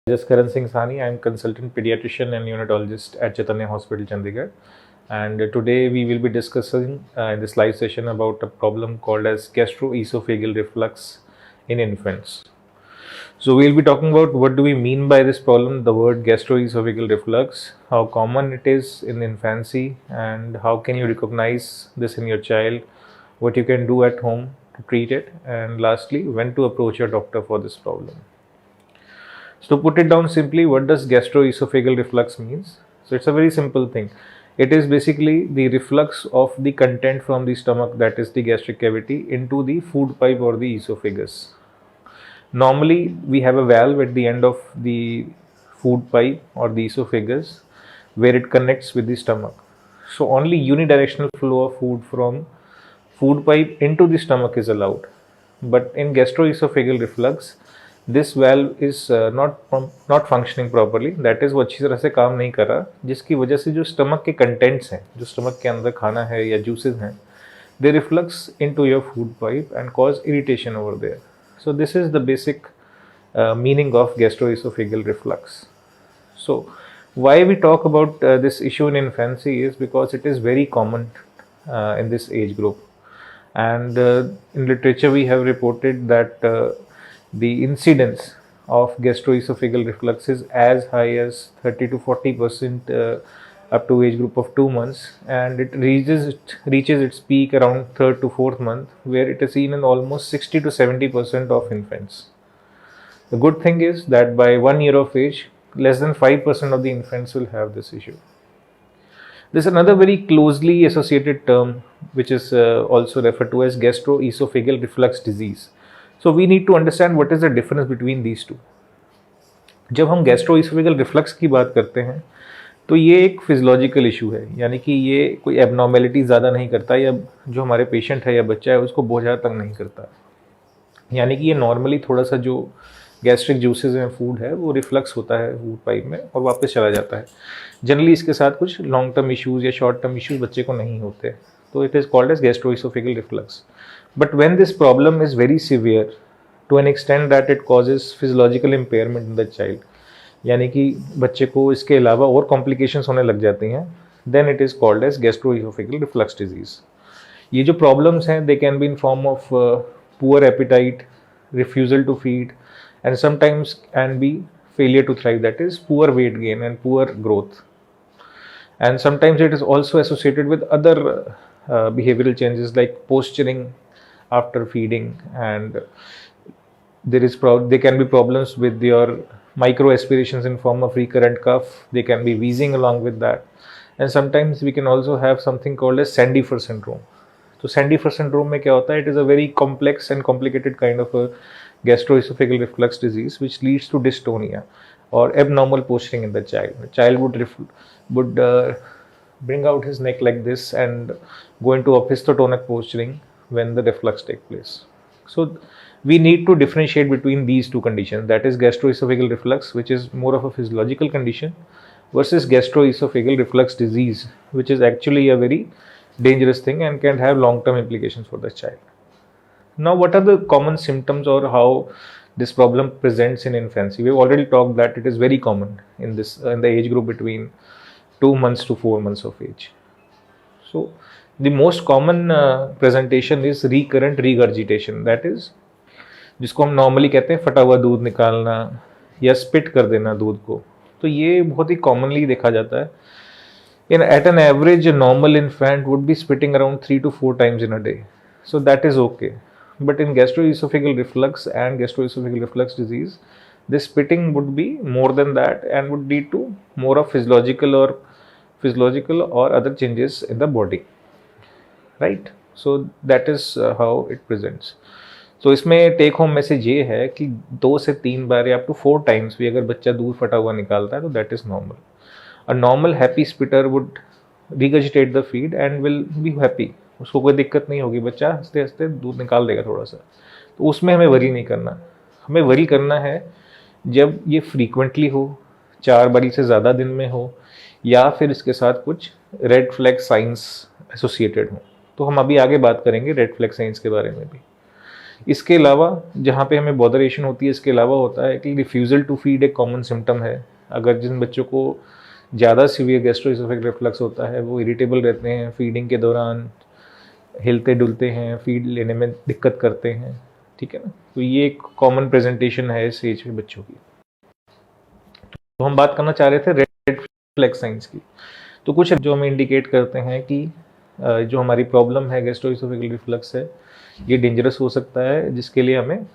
Just Karan Singh Sani. I'm consultant pediatrician and neonatologist at Chaitanya Hospital, Chandigarh. And today we will be discussing in this live session about a problem called as gastroesophageal reflux in infants. So we'll be talking about what do we mean by this problem, the word gastroesophageal reflux, how common it is in infancy, and how can you recognize this in your child, what you can do at home to treat it, and lastly, when to approach your doctor for this problem. So to put it down simply, what does gastroesophageal reflux means? So it's a very simple thing. It is basically the reflux of the content from the stomach, that is the gastric cavity, into the food pipe or the esophagus. Normally, we have a valve at the end of the food pipe or the esophagus where it connects with the stomach. So only unidirectional flow of food from food pipe into the stomach is allowed. But in gastroesophageal reflux, this valve is not functioning properly, that is वो अच्छी तरह से काम नहीं कर रहा, जिसकी वजह से जो स्टमक के कंटेंट्स हैं, जो स्टमक के अंदर खाना है या जूसेस हैं, they reflux into your food pipe and cause irritation over there. So this is the basic meaning of gastroesophageal reflux. So why we talk about this issue in infancy is because it is very common in this age group, and in literature we have reported that the incidence of gastroesophageal reflux is as high as 30 to 40% up to age group of 2 months, and it reaches its peak around 3rd to 4th month, where it is seen in almost 60 to 70% of infants. The good thing is that by 1 year of age, less than 5% of the infants will have this issue. There's another very closely associated term which is also referred to as gastroesophageal reflux disease. So we need to understand what is the difference between these two. जब हम gastroesophageal reflux की बात करते हैं तो ये एक physiological issue है, यानी कि ये कोई एबनॉर्मेलिटी ज़्यादा नहीं करता, या जो हमारे पेशेंट है या बच्चा है उसको बोझा तंग नहीं करता. यानी कि ये नॉर्मली थोड़ा सा जो गैस्ट्रिक जूसेस में फूड है वो रिफ्लक्स होता है फूड पाइप में और वापस चला जाता है. जनरली इसके साथ कुछ लॉन्ग टर्म इश्यूज़ या शॉर्ट टर्म इश्यूज़ बच्चे को नहीं होते, तो it is called as gastroesophageal reflux. But when this problem is very severe to an extent that it causes physiological impairment in the child, यानी कि बच्चे को इसके अलावा और complications होने लग जाती हैं, then it is called as gastroesophageal reflux disease. ये जो problems हैं, they can be in form of poor appetite, refusal to feed, and sometimes can be failure to thrive, that is poor weight gain and poor growth. And sometimes it is also associated with other behavioral changes like posturing after feeding, and there can be problems with your micro aspirations in form of recurrent cough. They can be wheezing along with that, and sometimes we can also have something called as Sandifer syndrome. So Sandifer syndrome में क्या होता है? It is a very complex and complicated kind of a gastroesophageal reflux disease which leads to dystonia or abnormal posturing in the child. The child would bring out his neck like this and go into opistotonic posturing when the reflux takes place. So we need to differentiate between these two conditions, that is gastroesophageal reflux, which is more of a physiological condition, versus gastroesophageal reflux disease, which is actually a very dangerous thing and can have long-term implications for the child. Now, what are the common symptoms or how this problem presents in infancy? We've already talked that it is very common in the age group between 2 months to 4 months of age. So the most common presentation is recurrent regurgitation, that is जिसको हम normally कहते हैं फटा हुआ दूध निकालना या spit कर देना दूध को. तो ये बहुत ही कॉमनली देखा जाता है. At an average, a normal infant would be spitting around 3 to 4 times in a day. So that is okay. But in gastroesophageal reflux and gastroesophageal reflux disease, this spitting would be more than that and would lead to more of physiological or other changes in the body. Right? So that is how it presents. So इसमें take home message ये है कि 2 से 3 बार या up to 4 times भी अगर बच्चा दूध फटा हुआ निकालता है तो that is normal. A normal happy spitter would regurgitate the feed and will be happy. उसको कोई दिक्कत नहीं होगी, बच्चा हंसते हंसते दूध निकाल देगा थोड़ा सा. तो उसमें हमें वरी नहीं करना. हमें वरी करना है जब ये फ्रीक्वेंटली हो, 4 बारी से ज़्यादा दिन में हो, या फिर इसके साथ कुछ रेड फ्लैग साइंस एसोसिएटेड हो. तो हम अभी आगे बात करेंगे रेड फ्लैग साइंस के बारे में भी. इसके अलावा जहाँ पे हमें बॉदरेशन होती है, इसके अलावा होता है कि रिफ्यूज़ल टू फीड एक कॉमन सिम्टम है। अगर जिन बच्चों को ज़्यादा सीवियर गैस्ट्रोइसोफेगल रिफ्लक्स होता है वो इरिटेबल रहते हैं, फीडिंग के दौरान हिलते डुलते हैं, फीड लेने में दिक्कत करते हैं, ठीक है ना। तो ये एक कॉमन प्रेजेंटेशन है इस एज के बच्चों की। तो हम बात करना चाह रहे थे रेड फ्लैग साइंस की। तो कुछ जो हमें इंडिकेट करते हैं कि जो हमारी प्रॉब्लम है गैस्ट्रोइसोफेगल रिफ्लक्स है, ये डेंजरस हो सकता है, जिसके लिए हमें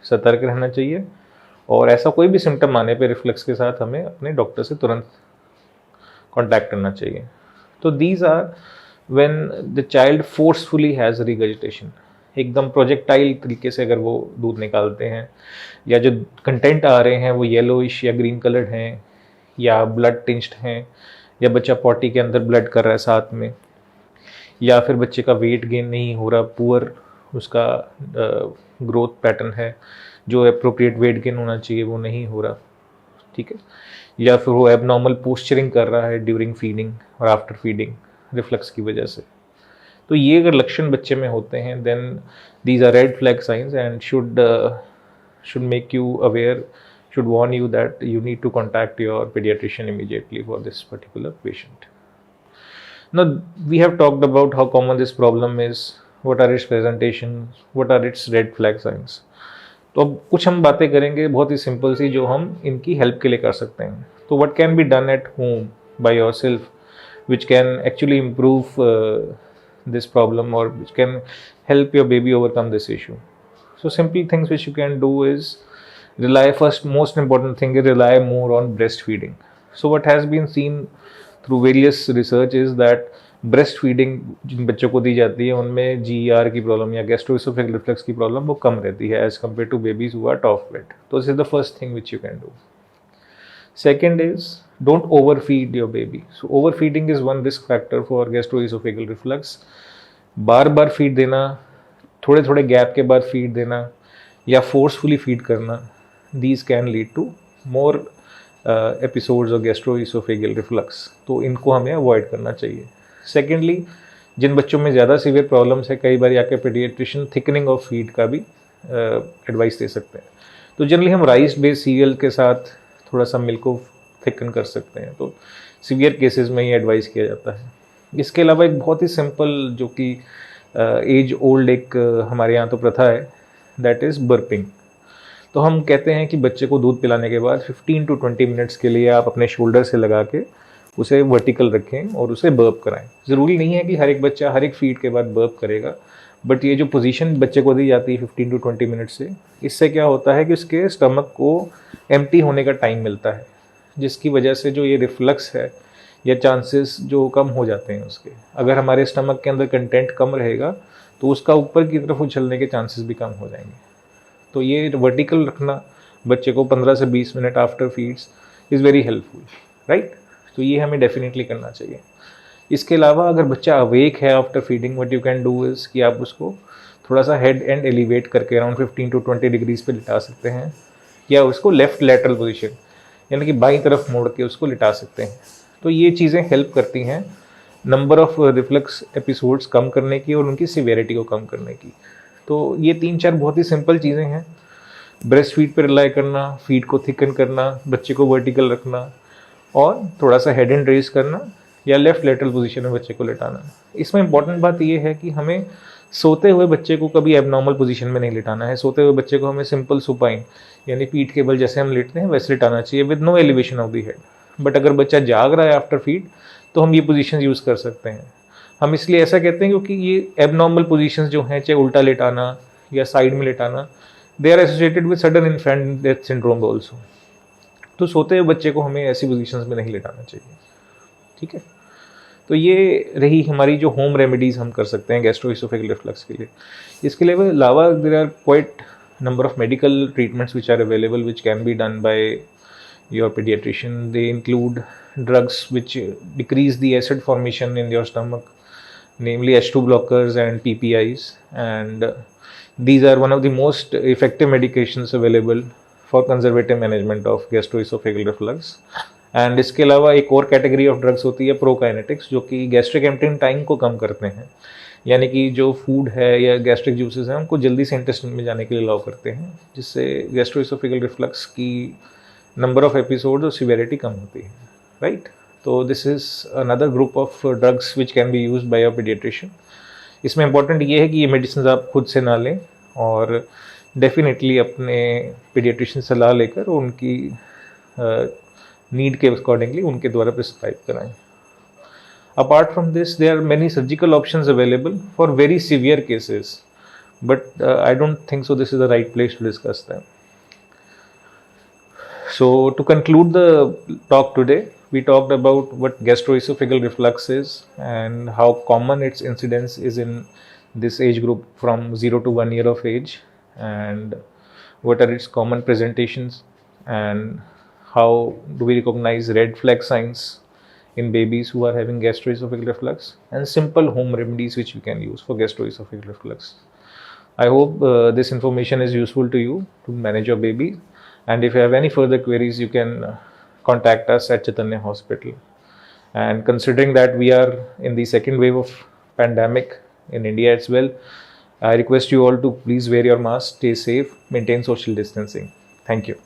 सतर्क रहना चाहिए। और ऐसा कोई भी सिम्टम आने पे रिफ्लक्स के साथ हमें अपने डॉक्टर से तुरंत कांटेक्ट करना चाहिए। तो these are when the child forcefully has regurgitation, एकदम प्रोजेक्टाइल तरीके से अगर वो दूध निकालते हैं, या जो कंटेंट आ रहे हैं वो येलोइश या ग्रीन कलर्ड हैं, या ब्लड टिंच्ड हैं, या बच्चा पॉटी के अंदर ब्लड कर रहा है साथ में, या फिर बच्चे का वेट गेन नहीं हो रहा, पुअर उसका ग्रोथ पैटर्न है, जो अप्रोप्रिएट वेट गेन होना चाहिए वो नहीं हो रहा, ठीक है, या फिर वो एबनॉर्मल पोस्चरिंग कर रहा है ड्यूरिंग फीडिंग और आफ्टर फीडिंग रिफ्लक्स की वजह से। तो ये अगर लक्षण बच्चे में होते हैं then these are red flag signs and should make you aware, should warn you that you need to contact your pediatrician immediately for this particular patient. Now we have talked about how common this problem is, what are its presentations, what are its red flag signs. तो अब कुछ हम बातें करेंगे बहुत ही simple सी जो हम इनकी हेल्प के लिए कर सकते हैं। तो what can be done at home by yourself which can actually improve this problem or which can help your baby overcome this issue. So simple things which you can do is rely, first most important thing is rely more on breastfeeding. So what has been seen through various research is that breastfeeding जिन बच्चों को दी जाती है उनमें GER की problem या gastroesophageal reflux की problem वो कम रहती है as compare to babies who are top weight. तो this is the first thing which you can do. Second is don't over feed your baby. So over feeding is one risk factor for gastroesophageal reflux. बार बार feed देना, थोड़े थोड़े gap के बाद feed देना या फोर्सफुली फीड करना, these can lead to more episodes of gastroesophageal reflux. तो इनको हमें अवॉइड करना चाहिए। सेकेंडली, जिन बच्चों में ज़्यादा सीवियर प्रॉब्लम्स है कई बार आके पीडियाट्रिशियन थिकनिंग ऑफ फीड का भी एडवाइस दे सकते हैं। तो जनरली हम राइस बेस्ड सीरियल के साथ थोड़ा सा मिल्क को थिकन कर सकते हैं, तो सीवियर केसेस में ये एडवाइस किया जाता है। इसके अलावा एक बहुत ही सिंपल जो कि एज ओल्ड एक हमारे यहाँ तो प्रथा है, दैट इज़ बर्पिंग। तो हम कहते हैं कि बच्चे को दूध पिलाने के बाद 15 to 20 मिनट्स के लिए आप अपने शोल्डर से लगा के उसे वर्टिकल रखें और उसे बर्प कराएं। ज़रूरी नहीं है कि हर एक बच्चा हर एक फीड के बाद बर्प करेगा, बट ये जो पोजीशन बच्चे को दी जाती है 15 to 20 मिनट से, इससे क्या होता है कि उसके स्टमक को एम्प्टी होने का टाइम मिलता है, जिसकी वजह से जो ये रिफ्लक्स है या चांसेस जो कम हो जाते हैं उसके। अगर हमारे स्टमक के अंदर कंटेंट कम रहेगा तो उसका ऊपर की तरफ उछलने के चांसेस भी कम हो जाएंगे। तो ये वर्टिकल रखना बच्चे को 15 से 20 minute after feeds is very helpful, right. तो ये हमें डेफिनेटली करना चाहिए। इसके अलावा अगर बच्चा अवेक है after feeding, what you can do is कि आप उसको थोड़ा सा हेड एंड एलिवेट करके अराउंड 15 to 20 डिग्रीज पे लिटा सकते हैं, या उसको लेफ्ट लैटरल पोजीशन यानी कि बाईं तरफ मोड़ के उसको लिटा सकते हैं। तो ये चीज़ें हेल्प करती हैं नंबर ऑफ रिफ्लक्स एपिसोड्स कम करने की और उनकी सिवियरिटी को कम करने की। तो ये 3-4 बहुत ही सिंपल चीज़ें हैं। ब्रेस्ट फीड पर रिलाई करना, फीड को थिकन करना, बच्चे को वर्टिकल रखना और थोड़ा सा हेड एंड रेज करना या लेफ्ट लेटरल पोजीशन में बच्चे को लेटाना। इसमें इंपॉर्टेंट बात ये है कि हमें सोते हुए बच्चे को कभी एबनॉर्मल पोजीशन में नहीं लेटाना है। सोते हुए बच्चे को हमें सिंपल सुपाइन यानी पीठ के बल जैसे हम लेटते हैं वैसे लेटाना चाहिए with no elevation of the head. But अगर बच्चा जाग रहा है आफ्टर फीड तो हम ये पोजीशन यूज़ कर सकते हैं। हम इसलिए ऐसा कहते हैं क्योंकि ये एबनॉर्मल पोजीशंस जो हैं, चाहे उल्टा लेटाना या साइड में लेटाना, they are associated with sudden infant death syndrome also. तो सोते हुए बच्चे को हमें ऐसी पोजीशंस में नहीं लेटाना चाहिए, ठीक है। तो ये रही हमारी जो होम रेमेडीज़ हम कर सकते हैं गैस्ट्रोइसोफेगल रिफ्लक्स के लिए। इसके अलावा there are quite number of medical treatments which are available which can be done by your paediatrician. They include drugs which decrease the acid formation in your stomach, namely H2 blockers and PPIs, and these are one of the most effective medications available for conservative management of gastroesophageal reflux. And इसके अलावा एक और category of drugs होती है प्रोकाइनेटिक्स, जो कि gastric emptying time को कम करते हैं। यानी कि जो फूड है या गैस्ट्रिक जूसेस हैं उनको जल्दी से इंटेस्टाइन में जाने के लिए अलाउ करते हैं, जिससे गैस्ट्रोइसोफेगल रिफ्लक्स की नंबर ऑफ एपिसोड और सिवियरिटी कम होती है, राइट। तो this is another group of drugs which can be used by a paediatrician. इसमें इंपॉर्टेंट ये है कि ये मेडिसिन आप खुद से ना लें और डेफिनेटली अपने पीडियाट्रिशियन सलाह लेकर उनकी नीड के अकॉर्डिंगली उनके द्वारा प्रिस्क्राइब कराएं। Apart from this, there are many surgical options available for very severe cases, but I don't think so this is the right place to discuss them. So to conclude the talk today, we talked about what gastroesophageal reflux is and how common its incidence is in this age group from 0 to 1 year of age, and what are its common presentations, and how do we recognize red flag signs in babies who are having gastroesophageal reflux, and simple home remedies which we can use for gastroesophageal reflux. I hope this information is useful to you to manage your baby, and if you have any further queries you can contact us at Chaitanya Hospital. And considering that we are in the second wave of pandemic in India as well, I request you all to please wear your mask, stay safe, maintain social distancing. Thank you.